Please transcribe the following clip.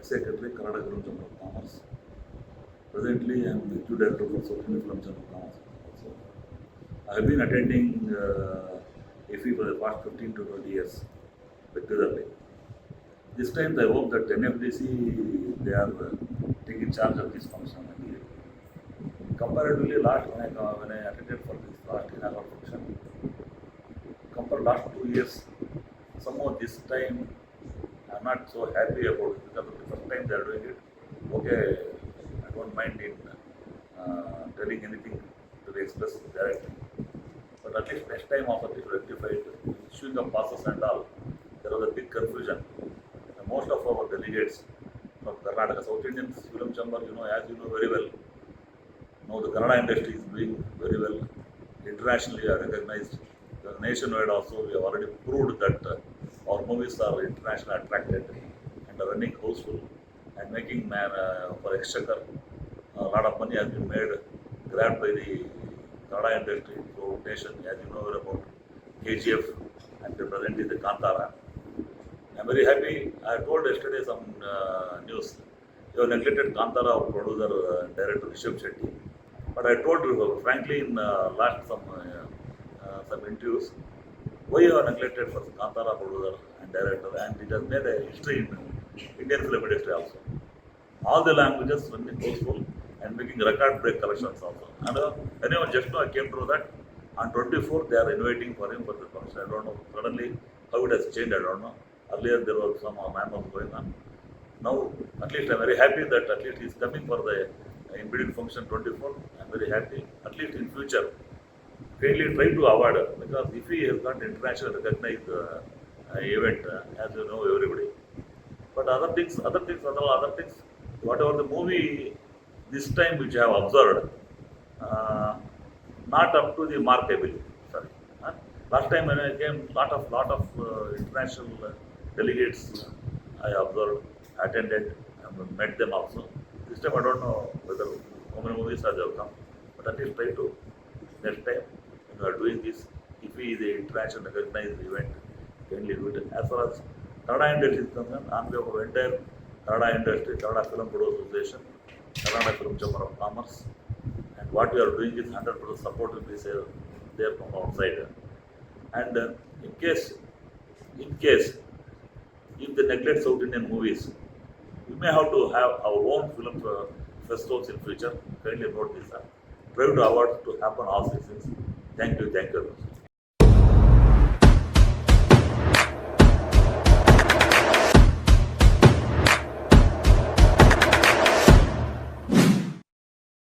Ex-Secretary, Kannada Film Chamber of Commerce. Presently, I am the Executive Director for South Indian Film Chamber of Commerce. Also, I have been attending FFI for the past 15 to 20 years regularly. This time, I hope that NFDC, they are taking charge of this function. Comparatively, when I attended for this last inaugural function, compared last 2 years, somehow this time I'm not so happy about it because the first time they are doing it. Okay, I don't mind in telling anything to the express directly. But at least next time also it rectified, issuing of passes and all, there was a big confusion. And most of our delegates from Karnataka, South Indian Film Chamber, as you know very well, the Kannada industry is doing very well. Internationally recognized. Nationwide also, we have already proved that our movies are internationally attracted and are running houseful and making for exchequer. A lot of money has been made, grabbed by the Kannada industry throughout nation, as you know about KGF and presently the Kantara. I am very happy. I told yesterday some news. You have neglected Kantara of producer and director Rishabh Shetty. But I told you frankly in last some interviews, why you have neglected for Kantara producer and director, and it has made a history in Indian film industry also. All the languages running houseful and making record break collections also. And anyway, just now I came to know that on 24th they are inviting for him for the function. I don't know suddenly how it has changed. I don't know. Earlier there was some mammoth going on. Now at least I am very happy that at least he is coming for the in between function 24th. I am very happy. At least in future, kindly try to avoid because if he has got internationally recognized event, as you know everybody. But other things, whatever the movie this time which I have observed, not up to the mark I believe. Sorry. Last time when I came, lot of international delegates I observed, attended, and met them also. This time I don't know whether how many movies have come, but at least try to next time when you are doing this, if he is the international recognized event, kindly do it. As far as Kannada industry is concerned, on behalf of entire Kannada industry, Kannada Film Producers Association, Kannada Film Chamber of Commerce, and what we are doing is 100% support will be there from outside. And in case if they neglect South Indian movies, we may have to have our own film festivals in future. Kindly note this. Try to avoid to happen all these things. Thank you.